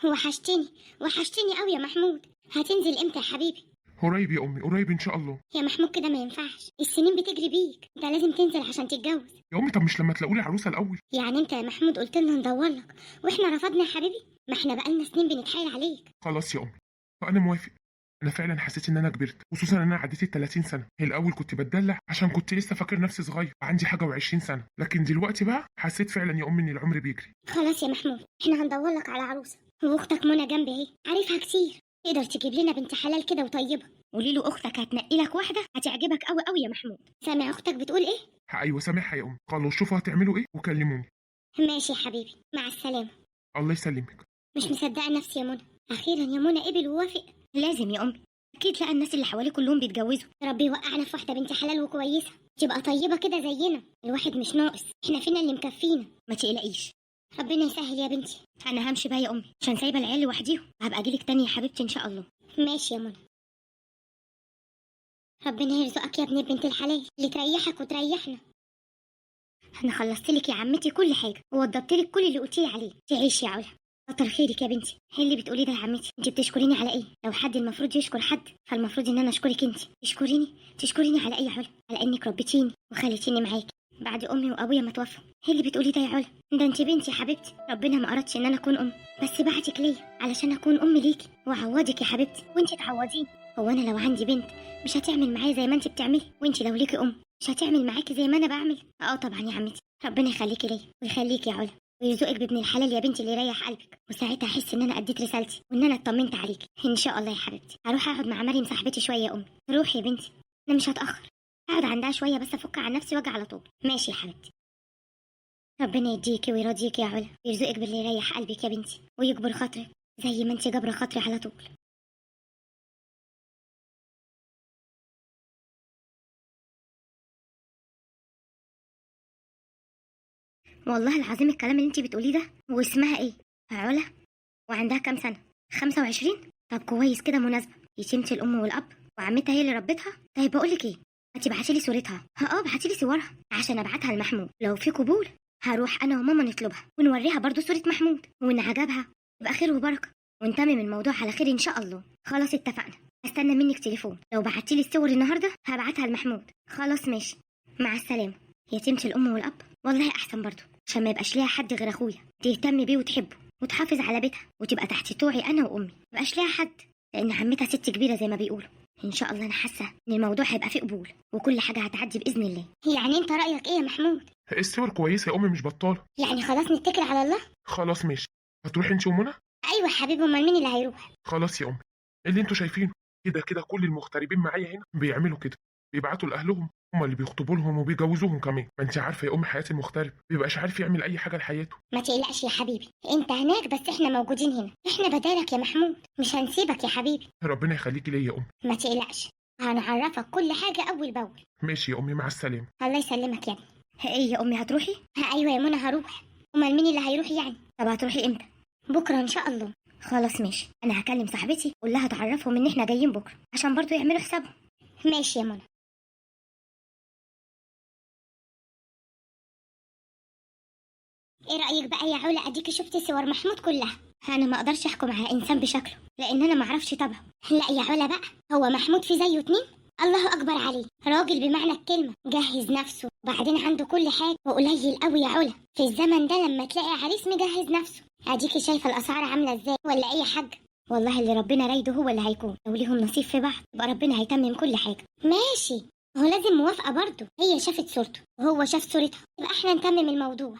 وحشتني وحشتني قوي يا محمود. هتنزل امتى يا حبيبي؟ قريب يا امي، قريب ان شاء الله. يا محمود كده ما ينفعش، السنين بتجري بيك، انت لازم تنزل عشان تتجوز. يا امي طب مش لما تلاقوا لي عروسه الاول؟ يعني انت يا محمود قلت لنا ندور لك واحنا رفضنا يا حبيبي؟ ما احنا بقالنا سنين بنتحايل عليك. خلاص يا امي، وانا موافق. انا فعلا حسيت ان انا كبرت، خصوصا ان انا عديت ال 30 سنه. هي الاول كنت بتدلع عشان كنت لسه فاكر نفسي صغير وعندي حاجه و20 سنه، لكن دلوقتي بقى حسيت فعلا يا امي ان العمر بيجري. خلاص يا محمود، احنا هندور لك على عروسه، واختك منى جنبي اهي عارفها كتير، تقدر تجيب لنا بنت حلال كده وطيبه. قولي له اختك هتنقي لك واحده هتعجبك قوي قوي يا محمود. سامع اختك بتقول ايه؟ ايوه سامعها يا امي. خلاص شوفوا هتعملوا ايه وكلموني. ماشي يا حبيبي، مع السلامه. الله يسلمك. مش مصدقه نفسي يا منى، اخيرا يا منى قبل ووافق. لازم يا امي، اكيد لقى الناس اللي حواليه كلهم بيتجوزوا. ربي يوقعنا في واحده بنت حلال وكويسه تبقى طيبه كده زينا، الواحد مش ناقص، احنا فينا اللي مكفينا. ما تقلقيش، ربنا يسهل يا بنتي. انا همشي بقى يا امي عشان سايبه العيال لوحديهم، هبقى اجيلك تاني يا حبيبتي ان شاء الله. ماشي يا منى. ربنا يرزقك يا ابني بنت الحلال اللي تريحك وتريحنا. انا خلصت لك يا عمتي كل حاجه ووضبت لك كل اللي قلتي عليه، تعيشي يا علا. كتر خيرك يا بنتي. ايه اللي بتقولي ده يا عمتي؟ انت بتشكريني على ايه؟ لو حد المفروض يشكر حد فالمفروض ان انا اشكرك انت. تشكريني على ايه يا علا؟ على انك ربيتيني وخليتيني معاكي بعد امي وابويا ما توفوا. ايه اللي بتقولي ده يا علا؟ ده انت بنتي يا حبيبتي، ربنا ما اردش ان انا اكون ام، بس بعتك ليا علشان اكون ام ليكي واعوضك يا حبيبتي وانت تعوضيني. هو انا لو عندي بنت مش هتعمل معايا زي ما انت بتعملي؟ وانت لو ليكي ام مش هتعمل معاكي زي ما انا بعمل؟ اه طبعا يا عمتي، ربنا يخليكي ليا ويخليكي يا علا ويرزقك بابن الحلال يا بنتي اللي يريح قلبك، وساعتها احس ان انا اديت رسالتي وان انا اطمنت عليكي ان شاء الله يا حبيبتي. هروح اقعد مع مريم صاحبتي شويه يا امي. روحي يا بنتي، انا مش هتاخر، اقعد عندها شويه بس افك عن نفسي واجي على طول. ماشي يا حبيبتي. ربنا يديكي ويرضيكي يا علا ويرزقك باللي يريح قلبك يا بنتي ويكبر خاطرك زي ما انت جابره خاطري على طول. والله العظيم الكلام اللي انت بتقوليه ده. واسمها ايه؟ علا؟ وعندها كام سنه؟ 25؟ طب كويس كده، مناسبه، يتيمة الام والاب وعمتها هي اللي ربتها. طيب بقول لك ايه، هتبعتي لي صورتها؟ ابعتي لي صورها عشان ابعتها لمحمود، لو في قبول هروح انا وماما نطلبها ونوريها برضو صورة محمود، وان عجبها يبقى خير وبركه ونتمم الموضوع على خير ان شاء الله. خلاص اتفقنا، استنى منك تليفون، لو بعتي لي الصور النهارده هبعتها لمحمود. خلاص ماشي، مع السلامه. يتيمة الام والاب والله احسن برضو عشان ما يبقاش ليها حد غير اخويا تهتم بيه وتحبه وتحافظ على بيتها وتبقى تحت طوعي انا وامي، ما يبقاش ليها حد، لان عمتها ست كبيره زي ما بيقولوا. ان شاء الله انا حاسه ان الموضوع هيبقى فيه قبول وكل حاجه هتعدي باذن الله. يعني انت رايك ايه يا محمود؟ الصور كويسه يا امي، مش بطاله. يعني خلاص نتكل على الله. خلاص ماشي. هتروحي انت ومنى؟ ايوه يا حبيبي، امال مين اللي هيروح؟ خلاص يا امي، اللي انتوا شايفينه كده كده كل المغتربين معايا هنا بيعملوا كده، بيبعتوا لاهلهم هم اللي بيخطبوا لهم وبيجوزوهم كمان. ما انت عارفه يا امي حياه المغترب بيبقاش عارف يعمل اي حاجه لحياته. ما تقلقش يا حبيبي، انت هناك بس احنا موجودين هنا، احنا بدالك يا محمود، مش هنسيبك يا حبيبي. ربنا يخليكي ليا يا امي. ما تقلقش، هنعرفك كل حاجه اول باول. ماشي يا امي، مع السلامه. الله يسلمك يا ابني. ايه يا امي هتروحي؟ ايوه يا منى هروح. امال مين اللي هيروح يعني؟ طب هتروحي امتى؟ بكره ان شاء الله. خلاص ماشي، انا هكلم صاحبتي قول لها تعرفهم ان احنا جايين بكره عشان برضو يعملوا حسابهم. ماشي يا منى. ايه رايك بقى يا علا؟ اديكي شفتي صور محمود كلها. انا ما اقدرش احكم على انسان بشكله لان انا ما اعرفش طبعه. لا يا علا بقى، هو محمود في زيه اتنين؟ الله اكبر عليه، راجل بمعنى الكلمه، جهز نفسه وبعدين عنده كل حاجه، وقليل قوي يا علا في الزمن ده لما تلاقي عريس مجهز نفسه. اديكي شايفه الاسعار عامله ازاي ولا ايه يا حاج؟ والله اللي ربنا رايده هو اللي هيكون، لو ليهم نصيب في بعض يبقى ربنا هيتمم كل حاجه. ماشي، هو لازم موافقه برضه، هي شافت صورته وهو شاف صورتها، يبقى احنا نتمم الموضوع،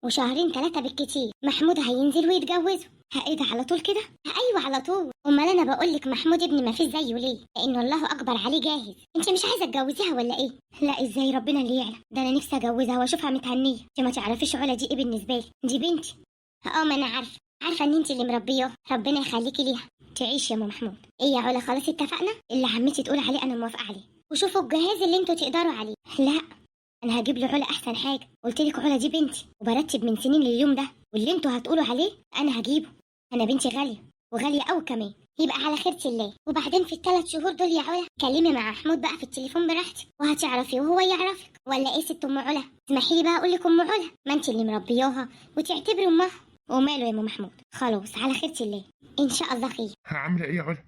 وشهرين 3 بالكتير محمود هينزل ويتجوزوا. ايه ده على طول كده؟ ايوه على طول. امال انا بقول لك محمود ابني ما فيش زيه ليه؟ لانه الله اكبر عليه جاهز. انت مش عايزه تجوزيها ولا ايه؟ لا ازاي، ربنا اللي يعلم، ده انا نفسي اجوزها واشوفها متهنيه. انت ما تعرفيش علا دي ايه بالنسبه لي، دي بنتي. ما انا عارفه ان انت اللي مربياه، ربنا يخليكي ليها. تعيش يا ام محمود. ايه يا علا خلاص اتفقنا، اللي عمتي تقول عليه انا موافقه عليه، وشوفوا الجهاز اللي انتوا تقدروا عليه. لا انا هجيب له علا احسن حاجه، قلت لك علا دي بنتي وبرتب من سنين لليوم ده، واللي انتوا هتقولوا عليه انا هجيبه. انا بنتي غاليه وغاليه قوي كمان، يبقى على خيرة الله. وبعدين في ال3 شهور دول يا علا كلمي مع محمود بقى في التليفون براحتك وهتعرفي وهو يعرفك. ولا ايه ست ام علا؟ اسمحي لي بقى اقول لك ام علا، ما انت اللي مربياها وتعتبري امها. وماله يا ام محمود، خلاص على خيرة الله، ان شاء الله خير. عامله ايه يا علا؟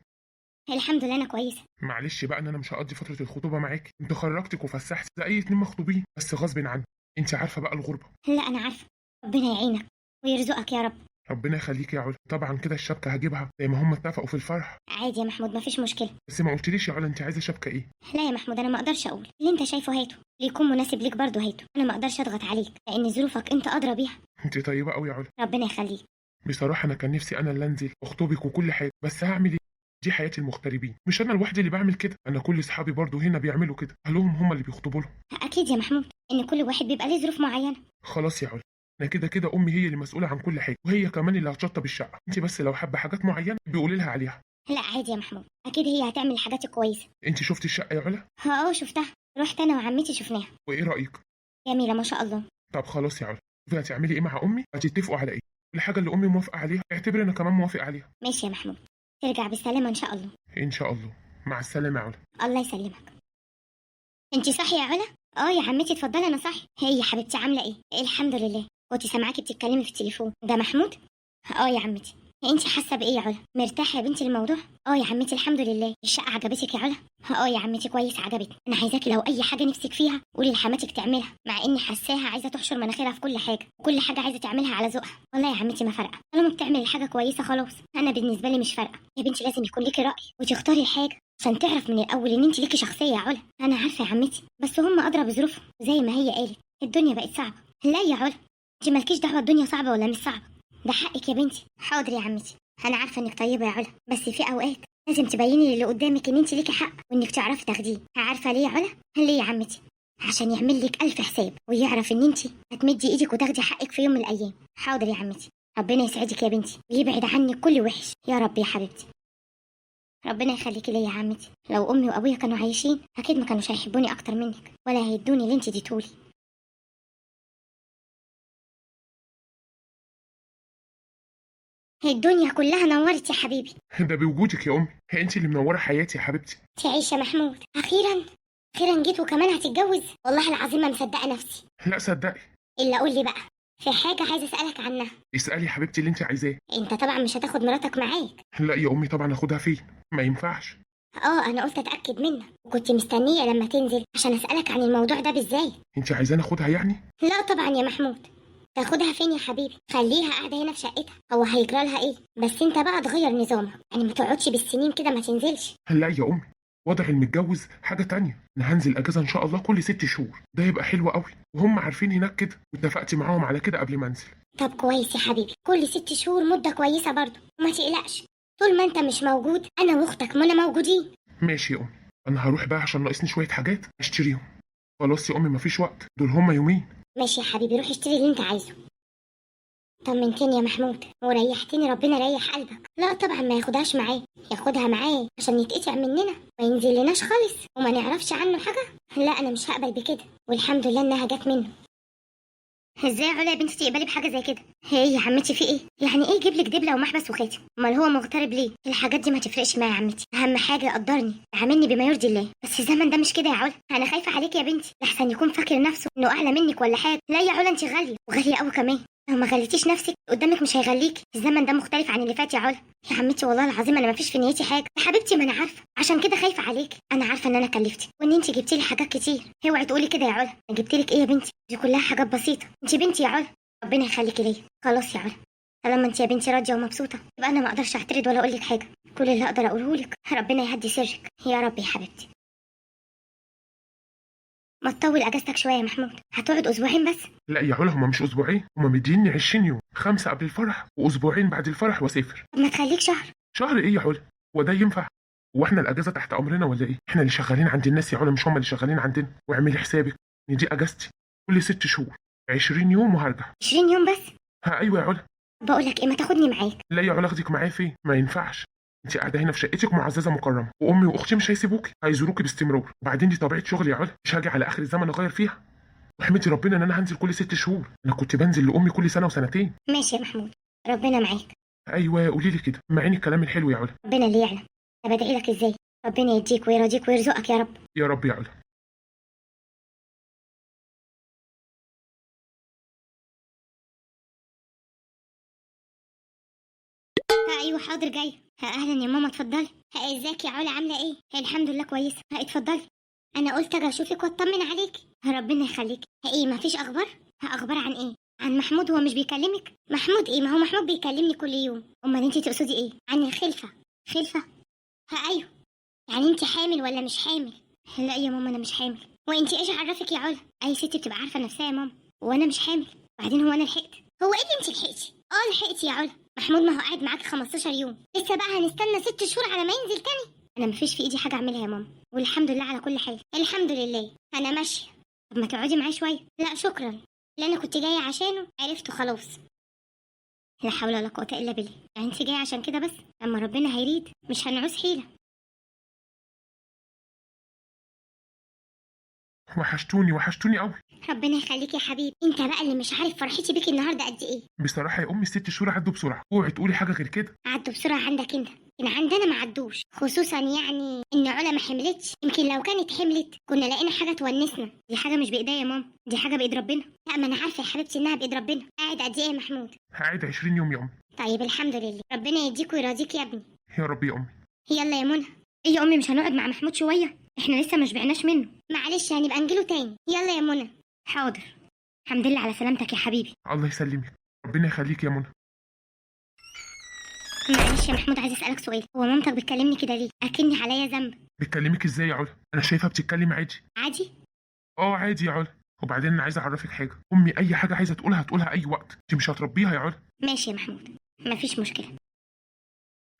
الحمد لله انا كويسه. معلش بقى ان انا مش هقضي فتره الخطوبه معاكي، انت خرجتك وفسحت زي اي اتنين مخطوبين، بس غصب عني. انت عارفه بقى الغربه. لا انا عارفه، ربنا يعينك ويرزقك يا رب. ربنا يخليك يا علا. طبعا كده الشبكه هجيبها زي ما هم اتفقوا في الفرح. عادي يا محمود، مفيش مشكله. بس ما قلتليش يا علا انت عايزه شبكه ايه؟ لا يا محمود، انا ما اقدرش اقول اللي انت شايفه هاته، اللي يكون مناسب ليك برضه هاته، انا ما اقدرش اضغط عليك لان ظروفك انت ادرى بيها. انت طيبه قوي يا علا. ربنا يخليك. بصراحه انا كان نفسي انا اللي انزل واخطبك وكل حاجه، بس هعمل ايه؟ دي حياه المغتربين، مش انا لوحدي اللي بعمل كده، انا كل اصحابي برضه هنا بيعملوا كده، اهلهم هم اللي بيخطبوا لهم. اكيد يا محمود ان كل واحد بيبقى ليه ظروف معينه. خلاص يا علا، انا كده كده امي هي اللي مسؤوله عن كل حاجه، وهي كمان اللي هتشطب الشقه، انت بس لو حابه حاجات معينه بيقولي لها عليها. لا عادي يا محمود، اكيد هي هتعمل الحاجات الكويسه. انت شفتي الشقه يا علا؟ شفتها، رحت انا وعمتي شفناها. وايه رايك؟ جميله ما شاء الله. طب خلاص يا علا، شوفي هتعملي ايه مع امي، هتتفقوا على ايه، الحاجه اللي امي موافقه عليها اعتبري انا كمان موافق عليها. ماشي يا محمود، ترجع بالسلامه ان شاء الله. ان شاء الله. مع السلامه يا علا. الله يسلمك. انت صاحيه يا علا؟ يا عمتي اتفضلي، انا صاحيه. هي يا حبيبتي عامله ايه؟ الحمد لله، كنت سامعاكي بتتكلمي في التليفون، ده محمود؟ يا عمتي. انت حاسه بايه يا علا؟ مرتاحه يا بنتي الموضوع؟ يا عمتي الحمد لله. الشقه عجبتك يا علا؟ يا عمتي كويس عجبتني. انا عايزاكي لو اي حاجه نفسك فيها قولي لحماتك تعملها، مع اني حاساها عايزه تحشر مناخيرها في كل حاجه، وكل حاجه عايزه تعملها على ذوقها. والله يا عمتي ما فارقه، طالما بتعمل الحاجه كويسه خلاص. انا بالنسبه لي مش فارقه يا بنتي، لازم يكون ليكي راي وتختاري الحاجه عشان تعرف من الاول ان انت ليكي شخصيه يا علا. انا عارفه يا عمتي، بس هم ادرى بظروفهم، زي ما هي قالت الدنيا بقت صعبه. لا يا علا، انت مالكيش دعوه الدنيا صعبه ولا مش صعبه، ده حقك يا بنتي. حاضر يا عمتي، انا عارفه انك طيبه يا علا، بس في اوقات لازم تبيني للي قدامك ان انت ليكي حق وانك تعرفي تاخديه. عارفه ليه يا علا؟ ليه يا عمتي؟ عشان يعمل لك الف حساب ويعرف ان انت هتمدي ايدك وتاخدي حقك في يوم من الايام. حاضر يا عمتي، ربنا يسعدك يا بنتي ويبعد عنك كل وحش يا رب يا حبيبتي. ربنا يخليكي ليا يا عمتي، لو امي وابويا كانوا عايشين اكيد ما كانوش هيحبوني اكتر منك ولا هيدوني اللي انت اديتولي. الدنيا كلها نورت يا حبيبي. ده بوجودك يا امي، هي انت اللي منوره حياتي يا حبيبتي. تعيش يا محمود، اخيرا اخيرا جيت وكمان هتتجوز. والله العظيم ما مصدقه نفسي. لا صدقي. الا قول لي بقى، في حاجه عايزه اسالك عنها. اسالي يا حبيبتي اللي انت عايزاه. انت طبعا مش هتاخد مراتك معاك. لا يا امي طبعا اخدها فين، ما ينفعش. انا قلت اتاكد منك وكنت مستنيه لما تنزل عشان اسالك عن الموضوع ده بالذات. انت عايزاني اخدها يعني؟ لا طبعا يا محمود، تاخدها فين يا حبيبي؟ خليها قاعده هنا في شقتها، هو هيجرى لها ايه؟ بس انت بقى تغير نظامك، يعني ما تقعدش بالسنين كده ما تنزلش. لا يا امي، وضع المتجوز حاجه تانية، انا هنزل اجازه ان شاء الله كل 6 شهور، ده يبقى حلو قوي، وهم عارفين هناك كده واتفقت معاهم على كده قبل ما انزل. طب كويس يا حبيبي، كل 6 شهور مده كويسه برضه، وما تقلقش طول ما انت مش موجود انا واختك منى موجودين. ماشي يا امي، انا هروح بقى عشان ناقصني شويه حاجات اشتريهم. خلاص يا امي مفيش وقت، دول هم يومين. ماشي يا حبيبي، روح اشتري اللي انت عايزه. طمنتني يا محمود وريحتني، ربنا يريح قلبك. لا طبعا ما ياخدهاش معاه، ياخدها معاه عشان يتقطع مننا ما ينزلناش خالص وما نعرفش عنه حاجه. لا انا مش هقبل بكده، والحمد لله انها جت منه. ازاي يا علا يا بنتي تقبلي بحاجه زي كده؟ هي يا عمتي في ايه؟ يعني ايه يجيب لك دبله ومحبس وخاتم؟ امال هو مغترب ليه؟ الحاجات دي ما تفرقش معايا يا عمتي، اهم حاجه يقدرني يعاملني بما يرضي الله. بس الزمن ده مش كده يا علا، انا خايفه عليك يا بنتي لحسن يكون فاكر نفسه انه اعلى منك ولا حاجه. لا يا علا انت غاليه وغاليه قوي كمان، لو ما غليتيش نفسك قدامك مش هيغليكي. الزمن ده مختلف عن اللي فات يا علا. يا عمتي والله العظيم انا ما فيش في نيتي حاجه يا حبيبتي، ما انا عارفه عشان كده خايفه عليكي. انا عارفه ان انا كلفتك وان انت جبتي لي حاجات كتير، اوعي تقولي كده يا علا. انا جبت لك ايه يا بنتي؟ دي كلها حاجات بسيطه، انت بنتي يا علا، ربنا يخليكي ليا. خلاص يا علا، طالما انت يا بنتي راضيه ومبسوطه يبقى انا ما اقدرش اعترض ولا اقول لك حاجه. كل اللي اقدر اقوله لك ربنا يهدي سرك يا رب يا حبيبتي. ما تطول اجازتك شويه يا محمود، هتقعد اسبوعين بس. لا يا علا هما مش اسبوعين، هما مديني 20 يوم، 5 قبل الفرح واسبوعين بعد الفرح واسافر. طب ما تخليك شهر. شهر ايه يا علا؟ وده ينفع؟ واحنا الاجازه تحت امرنا ولا ايه؟ احنا اللي شغالين عند الناس يا علا، مش هم اللي شغالين عندنا. واعملي حسابك ان دي اجازتي كل 6 شهور، 20 يوم وهرجع. 20 يوم بس؟ ايوه يا علا. بقول لك ايه، ما تاخدني معاك. لا يا علا اخدك معايا فين؟ ما ينفعش، انت قاعده هنا في شقتك معززه مكرمه، وامي واختي مش هيسيبوكي، هيزوروكي باستمرار، وبعدين دي طبيعه شغلي يا علا، مش هاجي على اخر الزمن اغير فيها. واحمدي ربنا ان انا هنزل كل 6 شهور، انا كنت بنزل لامي كل سنه وسنتين. ماشي يا محمود، ربنا معاك. ايوه قولي لي كده، معيني الكلام الحلو يا علا. ربنا اللي يعلم. طب ادعي لك ازاي؟ ربنا يديك ويرضيك ويرزقك يا رب. يا رب يا علا. حاضر جايه. اهلا يا ماما، اتفضلي. ازيك يا علا، عامله ايه؟ الحمد لله كويسه. اتفضلي. انا قلت اجي اشوفك واطمن عليكي. ربنا يخليكي. ايه مفيش اخبار؟ اخبار عن ايه؟ عن محمود. هو مش بيكلمك؟ محمود ايه؟ ما هو محمود بيكلمني كل يوم. امال انت تقصدي ايه؟ عن الخلفه. خلفه؟ ايوه. يعني انت حامل ولا مش حامل؟ لا يا ماما انا مش حامل. وانت ايش عرفك يا علا؟ اي ست بتبقى عارفه نفسها يا ماما. وانا مش حامل. بعدين هو انا لحقت؟ هو ايه اللي انت لحقتي؟ لحقتي يا علا. محمود ما هو قاعد معاكي 15 يوم، لسه بقى هنستنى 6 شهور على ما ينزل تاني؟ انا مفيش في ايدي حاجه اعملها يا ماما، والحمد لله على كل حال. الحمد لله. انا ماشيه. طب ما تقعدي معايا شويه. لا شكرا، اللي انا كنت جايه عشانه عرفته خلاص. لا حول ولا قوه الا بالله. يعني انت جايه عشان كده بس؟ اما ربنا هيريد مش هنعوز حيله. وحشتوني قوي. ربنا يخليك يا حبيبي. انت بقى اللي مش عارف فرحتي بيك النهارده قد ايه. بصراحه يا امي ال6 شهور عدوا بسرعه، اوعي تقولي حاجه غير كده. عدوا بسرعه عندك انت، لكن عندنا ما عدوش. خصوصا يعني ان علا ما حملتش. يمكن لو كانت حملت كنا لقينا حاجه تونسنا. دي حاجه مش بايديا يا ماما، دي حاجه بايد ربنا. لا ما انا عارفه يا حبيبتي انها بايد ربنا. قاعد قد ايه يا محمود؟ هقعد 20 يوم يا امي. طيب الحمد لله، ربنا يديك ويرضيك يا ابني. يا رب يا امي. يلا يا منى. ايه يا امي، مش هنقعد مع محمود شويه؟ احنا لسه ما شبعناش منه. معلش هنبقى نجيله تاني. يلا يا منى. حاضر. الحمد لله على سلامتك يا حبيبي. الله يسلمك. ربنا يخليك يا منى. معلش يا محمود، عايز اسالك سؤال. هو مامتك بتكلمني كده ليه؟ اكني عليا ذنب. بتكلمك ازاي يا علا؟ انا شايفها بتتكلم عادي. عادي؟ عادي يا علا. وبعدين انا عايز اعرفك حاجه، امي اي حاجه عايزه تقولها هتقولها اي وقت، انت مش هتربيها يا علا. ماشي يا محمود، مفيش مشكله.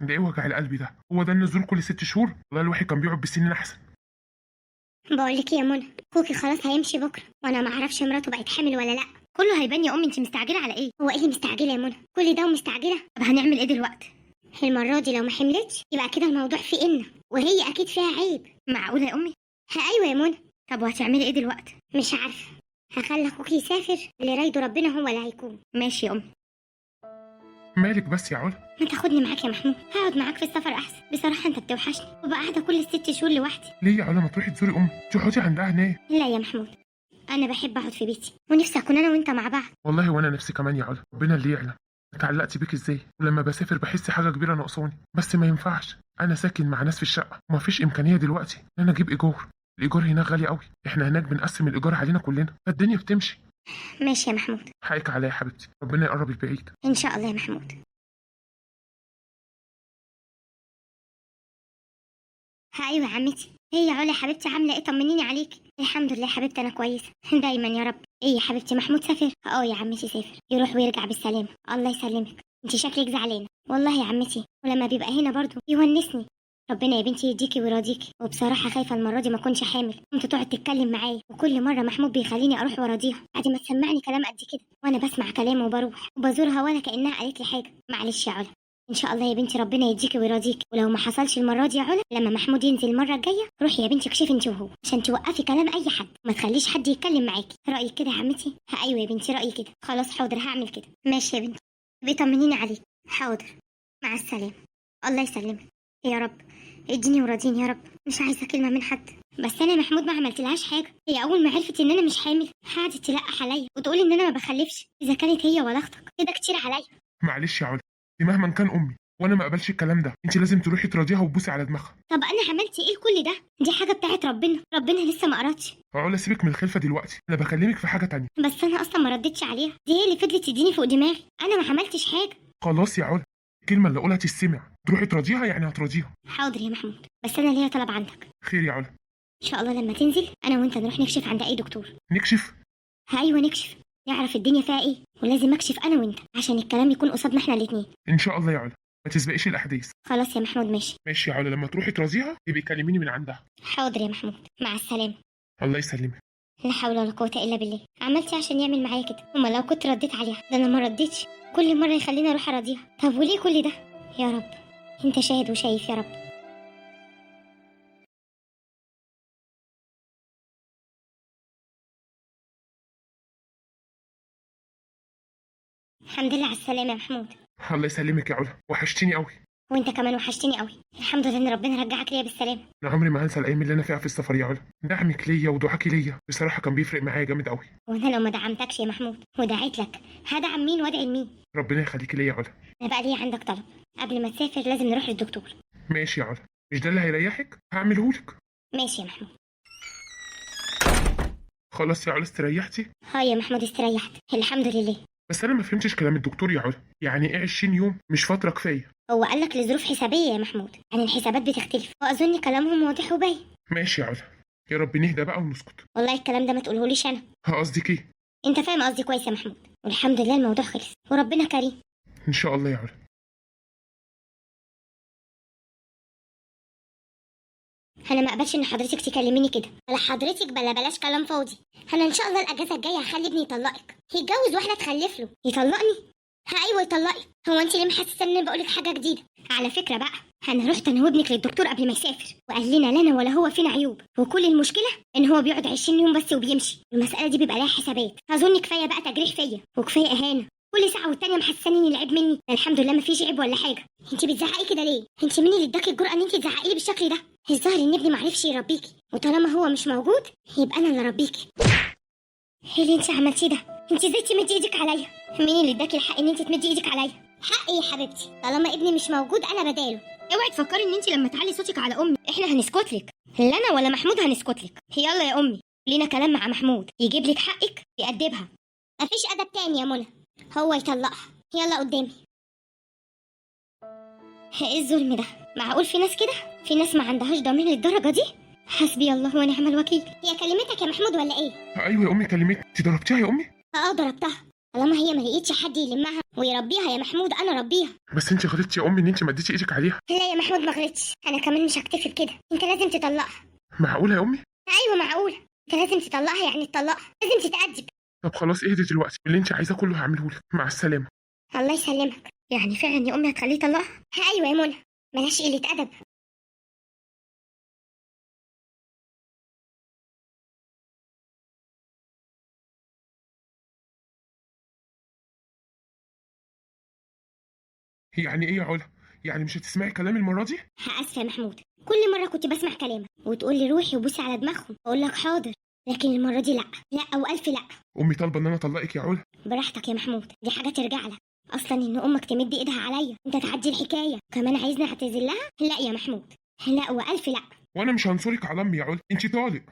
ده ايه وجع القلب ده؟ هو ده النزول كل 6 شهور؟ والله الواحد كان بيقعد بالسنين احسن. بقول لك يا منى، كوكي خلاص هيمشي بكره، وانا ما اعرفش مراته بقت حامل ولا لا. كله هيبان يا امي. انت مستعجله على ايه؟ هو ايه اللي مستعجله يا منى؟ كل ده ومستعجله؟ طب هنعمل ايه دلوقتي؟ المره دي لو ما حملتش يبقى كده الموضوع فيه ان، وهي اكيد فيها عيب. معقوله يا امي؟ ايوه يا منى. طب وهتعملي ايه دلوقتي؟ مش عارفه. هخلي كوكي يسافر، اللي رايده ربنا هو اللي هيكون. ماشي يا امي. مالك بس يا علا؟ ما تاخدني معاك يا محمود. هقعد معاك في السفر احسن. بصراحه انت بتوحشني، وبقى قاعده كل ال6 شهور لوحدي. ليه يا علا ما تروحي تزوري امي؟ تقعدي عندها هناك. لا يا محمود، انا بحب اقعد في بيتي، ونفسي اكون انا وانت مع بعض. والله وانا نفسي كمان يا علا، ربنا اللي يعلم. اتعلقت بيك ازاي، ولما بسافر بحس حاجه كبيره ناقصاني، بس ما ينفعش. انا ساكن مع ناس في الشقه، وما فيش امكانيه دلوقتي ان انا اجيب ايجار. الايجار هناك غالي قوي، احنا هناك بنقسم الايجار علينا كلنا، فالدنيا بتمشي. ماشي يا محمود. حقك عليا يا حبيبتي، ربنا يقرب البعيد. ان شاء الله يا محمود. ايوه يا عمتي. ايه يا علا حبيبتي، عامله ايه؟ طمنيني عليكي. الحمد لله يا حبيبتي، انا كويسه دايما يا رب. ايه يا حبيبتي، محمود سافر؟ يا عمتي سافر، يروح ويرجع بالسلامه. الله يسلمك. انت شكلك زعلانه. والله يا عمتي، ولما بيبقى هنا برضه يونسني. ربنا يا بنتي يديكي ويراضيكي. وبصراحه خايفه المره دي ما اكونش حامل. كنت تقعد تتكلم معايا، وكل مره محمود بيخليني اروح وراضيها بعد ما تسمعني كلام قد كده، وانا بسمع كلامه وبروح وبزورها ولا كانها قالت لي حاجه. معلش يا علا. ان شاء الله يا بنتي ربنا يديكي ويراضيكي. ولو ما حصلش المره دي يا علا، لما محمود ينزل المره الجايه روحي يا بنتي اكشفي انت وهو، عشان توقفي كلام اي حد، ما تخليش حد يتكلم معاكي. رايك كده يا عمتي؟ ايوه يا بنتي رايي كده. خلاص حاضر، هعمل كده. ماشي يا بنتي. بيطمنيني عليك. حاضر. مع السلامه. الله يسلمك يا رب. اديني وراضيني يا رب. مش عايزه كلمه من حد. بس انا محمود ما عملتلهاش حاجه. هي اول ما عرفت ان انا مش حامل قعدت تلقح عليا وتقول ان انا ما بخلفش. اذا كانت هي ولا اختك كده كتير عليا. معلش يا علا، دي مهما كان امي، وانا ما اقبلش الكلام ده. انت لازم تروحي تراضيها وتبوسي على دماغها. طب انا عملت ايه لكل ده؟ دي حاجه بتاعت ربنا، ربنا لسه ما قراتش. علا سيبك من الخلفه دلوقتي، انا بكلمك في حاجه تانية. بس انا اصلا ما ردتش عليها، دي هي اللي فضلت تديني فوق دماغي. انا ما عملتش حاجه. خلاص يا علا، الكلمه اللي اقولها تسمع. تروحي تراضيها يعني هتراضيها. حاضر يا محمود، بس انا ليا طلب عندك. خير يا علا؟ ان شاء الله لما تنزل انا وانت نروح نكشف عند اي دكتور. نكشف؟ ايوه نكشف، نعرف الدنيا فيها ايه. ولازم اكشف انا وانت عشان الكلام يكون قصادنا احنا الاثنين. ان شاء الله يا علا، ما تسبقيش الاحداث. خلاص يا محمود ماشي. ماشي يا علا، لما تروحي تراضيها يبقى كلميني من عندها. حاضر يا محمود، مع السلامه. الله يسلمك. لا حول ولا قوه الا بالله. عملتي عشان يعمل معايا كده؟ امال لو كنت رديت عليها؟ ده انا ما رديتش، كل مره يخليني اروح اراضيها. طب وليه كل ده؟ يا رب انت شاهد وشايف يا رب. الحمد لله على السلامه يا محمود. الله يسلمك يا علا، وحشتيني قوي. وانت كمان وحشتني قوي. الحمد لله ان ربنا رجعك ليا بالسلامه. انا عمري ما هنسى الايام اللي انا فيها في السفر يا علا. دعمك ليا ودعاكي ليا بصراحه كان بيفرق معايا جامد قوي. وانا لو ما دعمتكش يا محمود ودعيت لك هدعم مين وادعي لمين؟ ربنا يخليكي ليا يا علا. انا بقى ليا عندك طلب. قبل ما تسافر لازم نروح للدكتور. ماشي يا علا، مش ده اللي هيريحك هعملهولك. ماشي يا محمود. خلاص يا علا استريحتي؟ ها يا محمود استريحت الحمد لله. بس انا ما فهمتش كلام الدكتور يا علا، يعني ايه 20 يوم مش فتره كفايه؟ هو قال لك لظروف حسابيه يا محمود، يعني الحسابات بتختلف، واظن كلامهم واضح وباين. ماشي يا علا، يا رب نهدى بقى ونسكت. والله الكلام ده ما تقولهوليش انا. قصدك ايه؟ انت فاهم قصدي كويس يا محمود، والحمد لله الموضوع خلص وربنا كريم. ان شاء الله يا علا. انا ما اقبلش ان حضرتك تكلميني كده، بلا حضرتك بلا بلاش كلام فاضي. انا ان شاء الله الاجازه الجايه هخلي ابني يطلقك، يتجوز واحده تخلف له. يطلقني؟ ايوه يطلقني. هو انت ليه محسسه ان انا بقولك حاجه جديده؟ على فكره بقى، انا رحت انا وابنك للدكتور قبل ما يسافر، وقال لنا لا انا ولا هو فينا عيوب، وكل المشكله ان هو بيقعد 20 يوم بس وبيمشي. المساله دي بيبقى لها حسابات. اظن كفايه بقى تجريح فيا وكفايه اهانه، كل ساعه والتانيه محسساني اني العيب مني. ده الحمد لله مفيش عيب ولا حاجه. انت بتزعقي كده ليه؟ انت مين اللي اداكي الجرأه ان انت تزعقي لي بالشكل ده؟ الظاهر ان ابني معرفش يربيكي، وطالما هو مش موجود يبقى انا اللي اربيكي. ايه اللي انت عملتيه ده؟ انت ازاي تمدي ايدك عليا؟ مين اللي اداكي الحق ان انت تمدي ايدك عليا؟ حقي يا حبيبتي، طالما ابني مش موجود انا بداله. اوعي تفكري ان انت لما تعلي صوتك على امي احنا هنسكت لك. لا انا ولا محمود هنسكت لك. يلا يا امي لينا كلام مع محمود، يجيب لك حقك يأدبها. مفيش ادب تاني يا منى، هو يطلقها. يلا قدامي. ايه الظلم ده؟ معقول في ناس كده؟ في ناس ما عندهاش ضمير للدرجه دي؟ حسبي الله ونعم الوكيل. هي كلمتك يا محمود ولا ايه؟ ايوه يا امي كلمتني. انت ضربتيها يا امي؟ ضربتها. طالما هي ما لقيتش حد يلمها ويربيها يا محمود انا ربيها. بس انت غلطتي يا امي ان انت مديتي ايدك عليها. لا يا محمود ما غلطتش، انا كمان مش هكتفي بكده. انت لازم تطلقها. معقوله يا امي؟ ايوه معقوله. انت لازم تطلقها، يعني تطلقها، لازم تتأدب. طب خلاص اهدي دلوقتي، اللي انت عايزاه كله هعملهولك. مع السلامه. الله يسلمك. يعني فعلا يا امي هتخليه يطلقها؟ ايوه يا منى، ملاش قله ادب. يعني ايه يا علا؟ يعني مش هتسمعي كلامي المره دي؟ اسفه يا محمود، كل مره كنت بسمع كلامك وتقول لي روحي وبوسي على دماغهم، اقول لك حاضر، لكن المره دي لا، لا والف لا. امي طالبه ان انا اطلقك يا علا. براحتك يا محمود، دي حاجه ترجع لك. اصلا ان امك تمد ايدها عليا انت تعدي الحكايه، كمان عايزني اعتذر لها؟ لا يا محمود، لا والف لا. وانا مش هنصرك على امي يا علا، انت طالق.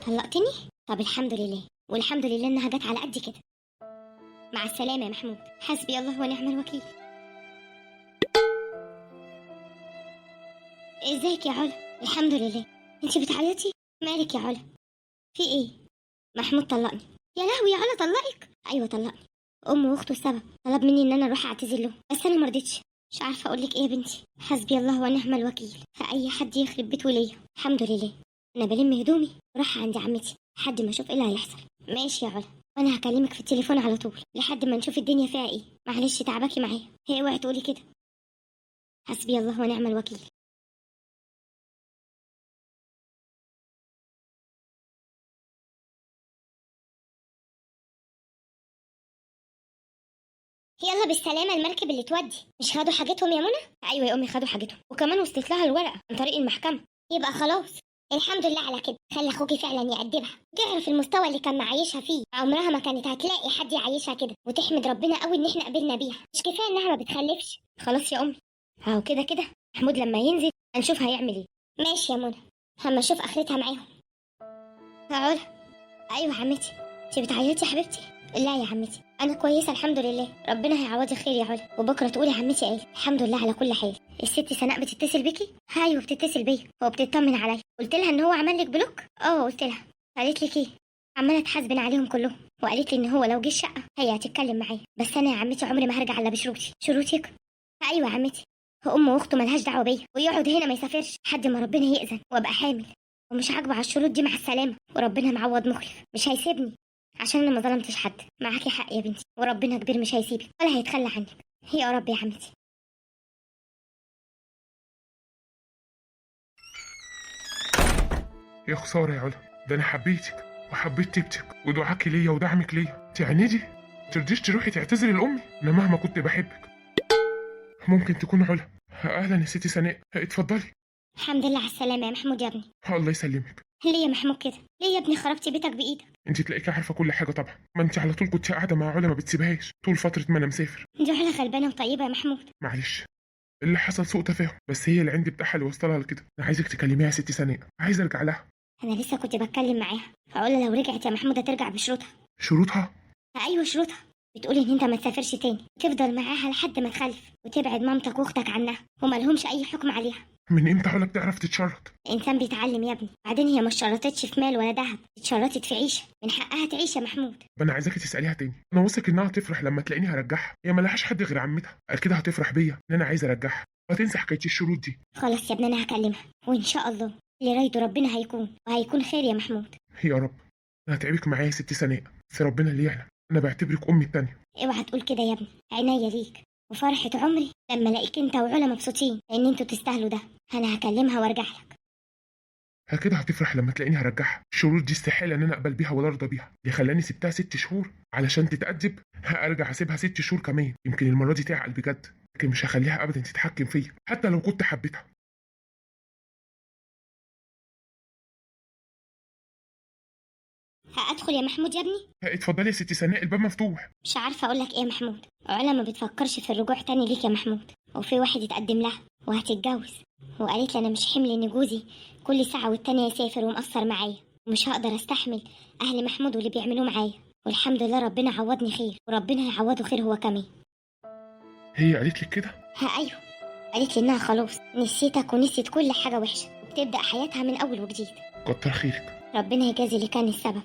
طلقتني؟ طب الحمد لله، والحمد لله انها جت على قد كده. مع السلامه يا محمود، حسبي الله ونعم الوكيل. ازيك يا علا؟ الحمد لله. انت بتعيطي؟ مالك يا علا؟ في ايه؟ محمود طلقني. يا لهوي يا علا طلقك؟ ايوه طلقني. امه واخته السبب، طلب مني ان انا اروح اعتذر له بس انا مرضتش. مش عارفه اقول لك ايه يا بنتي، حسبي الله ونعم الوكيل في اي حد يخرب بيت وليا. الحمد لله. انا بلم هدومي وراح عند عمتي لحد ما اشوف ايه اللي هيحصل. ماشي يا علا، وانا هكلمك في التليفون على طول لحد ما نشوف الدنيا فيها ايه. معلش تعبكي معايا. هي اوعي تقولي كده. حسبي الله ونعم الوكيل. يلا بالسلامة المركب اللي تودي. مش خدوا حاجتهم يا منى؟ أيوة يا أمي خدوا حاجتهم، وكمان وصلت لها الورقة عن طريق المحكمة. يبقى خلاص الحمد لله على كده. خلي أخوكي فعلا يأدبها، تعرف المستوى اللي كان معيشها فيه عمرها ما كانت هتلاقي حد يعيشها كده، وتحمد ربنا قوي إن إحنا قبلنا بيها. مش كفاية إنها ما بتخلفش؟ خلاص يا أمي، أهو كده كده محمود لما ينزل هنشوف هيعمل إيه. ماشي يا منى، هما أشوف آخرتها معاهم. علا. أيوة عمتي. أنت بتعيطي يا حبيبتي؟ لا يا عمتي انا كويسه الحمد لله، ربنا هيعوضك خير يا علا. وبكره تقولي عمتي قالت الحمد لله على كل حال. الست سناء بتتصل بيكي؟ ايوه بتتصل بيا وبتطمن عليا. قلت لها ان هو عمل لك بلوك؟ قلت لها. قالت لك ايه؟ عماله تحاسبن عليهم كلهم، وقالت لي ان هو لو جه الشقه هي هتتكلم معايا، بس انا يا عمتي عمري ما هرجع الا بشروطي. شروطك؟ ايوه يا عمتي، هو امه واخته ملهاش دعوه بيا، ويقعد هنا ما يسافرش لحد ما ربنا يأذن وابقى حامل، ومش عاجبه على الشروط دي. مع السلامه، وربنا معوض مخلف مش هيسيبني، عشان انا ما ظلمتش حد. معاكي حق يا بنتي، وربنا كبير مش هيسيبك ولا هيتخلى عنك. يا رب يا عمتي. يا خساره يا علا، ده انا حبيتك وحبيت تبتك ودعاكي ليا ودعمك ليا. تعنيدي ترضيش تروحي تعتذري لامي؟ انا مهما كنت بحبك. ممكن تكون علا. اهلا يا ستي سناء، اتفضلي. الحمد لله على السلامه يا محمود يا ابني. الله يسلمك. ليه يا محمود كده؟ ليه يا ابني خربتي بيتك بايدك؟ انت تلاقيكي عارفه كل حاجه طبعا، ما انت على طول كنت قاعده مع علا ما بتسيبهاش طول فتره ما انا مسافر. دي علا غلبانه وطيبه يا محمود. معلش، اللي حصل سوء تفاهم، بس هي اللي عندي بتاعها اللي وصلها لكده. انا عايزك تكلميها يا ست سناء، عايز ارجع لها. انا لسه كنت بتكلم معاها، هقولها لو رجعت يا محمود هترجع بشروطها. شروطها؟ ايوه شروطها. بتقول ان انت ما تسافرش تاني، تفضل معاها لحد ما تخلف، وتبعد مامتك واختك عنها، وما لهمش اي حكم عليها. من امتى علا بتعرف تتشرط؟ الانسان بيتعلم يا ابني، بعدين هي ما اتشرطتش في مال ولا ذهب، اتشرطت في عيشه، من حقها تعيش يا محمود. انا عايزاكي تساليها تاني، انا واثق انها هتفرح لما تلاقيني هرجعها. هي ملهاش حد غير عمتها، اكيد هتفرح بيا ان انا عايز ارجعها، وهتنسى حكايه الشروط دي. خلاص يا ابني انا هكلمها، وان شاء الله اللي رايده ربنا هيكون، وهيكون خير يا محمود. يا رب. انا هتعبك معايا يا ست سناء، بس ربنا اللي يعلم، انا بعتبرك امي التانيه. اوعى تقول كده يا ابني، عينيا ليك، وفرحة عمري لما الاقيك انت وعلا مبسوطين، لان انتوا تستاهلوا ده. انا هكلمها وارجع لك. كده هتفرح لما تلاقيني هرجعها. الشروط دي استحاله ان انا اقبل بيها ولا ارضى بيها، اللي خلاني سبتها 6 شهور علشان تتأدب، هارجع اسيبها 6 شهور كمان، يمكن المره دي تعقل بجد، لكن مش هخليها ابدا تتحكم فيا حتى لو كنت حبيتها. هادخل يا محمود يا ابني؟ اتفضلي يا ست سناء، الباب مفتوح. مش عارفه اقول لك ايه يا محمود، علا ما بتفكرش في الرجوع تاني ليك يا محمود، وفي واحد اتقدم لها وهتتجوز، وقالت لي انا مش حمل ان جوزي كل ساعه والتانيه يسافر ومقصر معايا، ومش هقدر استحمل اهل محمود واللي بيعملوه معايا، والحمد لله ربنا عوضني خير، وربنا هيعوضه خير هو كمان. هي قالت لك كده؟ ايوه، قالت لي انها خلاص نسيتك ونسيت كل حاجه وحشه، وبتبدا حياتها من اول وجديد. كتر خيرك. ربنا يجازي اللي كان السبب.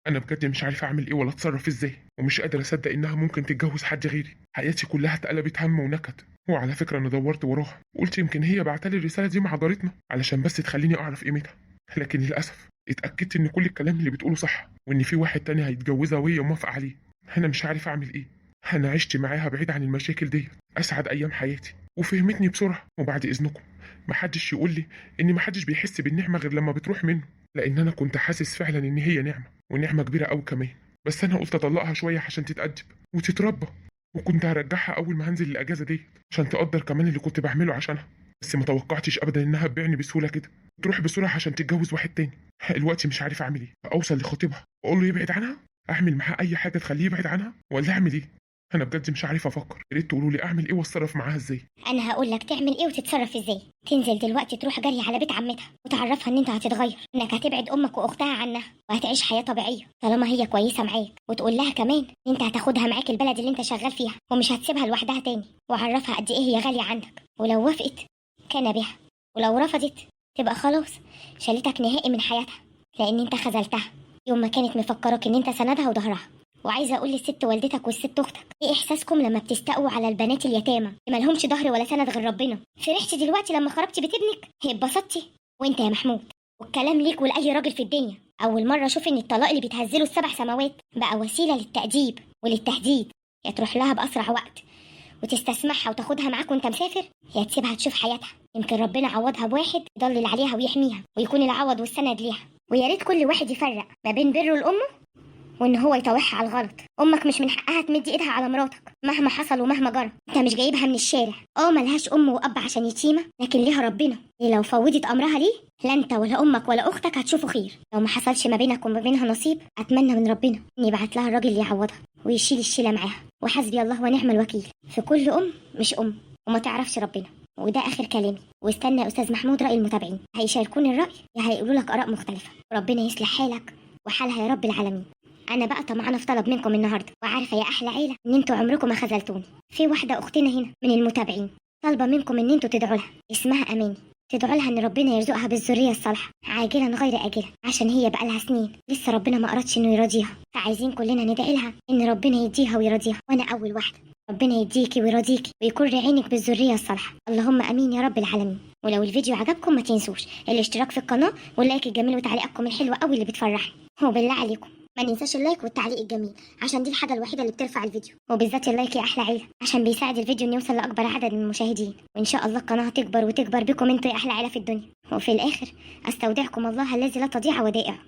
انا بجد مش عارف اعمل ايه ولا اتصرف ازاي، ومش قادر اصدق انها ممكن تتجوز حد غيري. حياتي كلها اتقلبت هم ونكد. وعلى فكره انا دورت وراها، وقلت يمكن هي بعتلي الرساله دي مع جارتنا علشان بس تخليني اعرف قيمتها، لكن للاسف اتاكدت ان كل الكلام اللي بتقوله صح، وان في واحد تاني هيتجوزها وهي موافقه عليه. انا مش عارف اعمل ايه. انا عشت معاها بعيد عن المشاكل دي اسعد ايام حياتي، وفهمتني بسرعه. وبعد اذنكم محدش يقول لي ان محدش بيحس بالنعمه غير لما بتروح منه، لان انا كنت حاسس فعلا ان هي نعمه، ونعمه كبيره قوي كمان. بس انا قلت اطلقها شويه عشان تتأدب وتتربى، وكنت هرجعها اول ما هنزل الاجازه دي عشان تقدر كمان اللي كنت بعمله عشانها. بس ما توقعتش ابدا انها تبيعني بسهوله كده، تروح بسرعه عشان تتجوز واحد تاني. دلوقتي مش عارف اعمل ايه، اوصل لخطيبها واقول له يبعد عنها، اعمل معاه اي حاجه تخليه يبعد عنها، ولا اعمل ايه؟ انا بجد مش عارف افكر. يا ريت تقولوا لي اعمل ايه واتصرف معاها ازاي. انا هقول لك تعمل ايه وتتصرف ازاي. تنزل دلوقتي تروح جري على بيت عمتها، وتعرفها ان انت هتتغير، انك هتبعد امك واختها عنها، وهتعيش حياه طبيعيه طالما هي كويسه معاك. وتقول لها كمان ان انت هتاخدها معاك البلد اللي انت شغال فيها، ومش هتسيبها لوحدها تاني، وعرفها قد ايه هي غاليه عندك. ولو وافقت كان بها، ولو رفضت تبقى خلاص شالتك نهائي من حياتها، لان انت خذلتها يوم ما كانت مفكرك ان انت سندها وظهرها. وعايزه اقول للست والدتك والست اختك، ايه احساسكم لما بتستقوا على البنات اليتامى اللي مالهمش ظهر ولا سند غير ربنا؟ فرحتي دلوقتي لما خرجتي بيت ابنك؟ اتبسطتي؟ وانت يا محمود، والكلام ليك ولاي راجل في الدنيا، اول مره اشوف ان الطلاق اللي بيتهزله ال7 سماوات بقى وسيله للتأديب وللتهديد. يا تروح لها باسرع وقت وتستسمحها وتاخدها معاك وانت مسافر، يا تسيبها تشوف حياتها، يمكن ربنا عوضها بواحد يضلل عليها ويحميها، ويكون العوض والسند ليها. ويا ريت كل واحد يفرق ما بين بره لامه وان هو يطوعها على الغلط. امك مش من حقها تمد ايدها على مراتك مهما حصل ومهما جرى، انت مش جايبها من الشارع. ملهاش ام واب عشان يتيمه، لكن ليها ربنا اللي لو فوضت امرها ليه لا انت ولا امك ولا اختك هتشوفوا خير. لو ما حصلش ما بينك وما بينها نصيب، اتمنى من ربنا ان يبعت لها الراجل اللي يعوضها ويشيل الشيله معاها. وحسبي الله ونعم الوكيل في كل مش وما تعرفش ربنا. وده اخر كلامي، واستنى يا استاذ محمود راي المتابعين، هيشاركوني الراي يا هيقولوا لك اراء مختلفه. وربنا يصلح حالك وحالها يا رب العالمين. انا بقى طمعانه في طلب منكم النهارده، وعارفه يا احلى عيله ان انتوا عمركم ما خذلتوني. في واحده اختنا هنا من المتابعين طالبه منكم ان انتوا تدعوا لها، اسمها اماني، تدعوا لها ان ربنا يرزقها بالذريه الصالحه عاجلا غير اجلا، عشان هي بقى لها سنين لسه ربنا ما ارادش انه يراضيها. فعايزين كلنا ندعي لها ان ربنا يديها ويراضيها، وانا اول واحده. ربنا يديكي ويراضيكي ويكون عينك بالذريه الصالحه، اللهم امين يا رب العالمين. ولو الفيديو عجبكم ما تنسوش الاشتراك في القناه واللايك الجميل وتعليقاتكم الحلوه قوي اللي بتفرحني. وبالله عليكم ما ننساش اللايك والتعليق الجميل، عشان دي الحاجه الوحيده اللي بترفع الفيديو، وبالذات اللايك يا احلى عيله عشان بيساعد الفيديو انه يوصل لاكبر عدد من المشاهدين. وان شاء الله القناه تكبر وتكبر بكم انتوا يا احلى عيله في الدنيا. وفي الاخر استودعكم الله الذي لا تضيع ودائعه.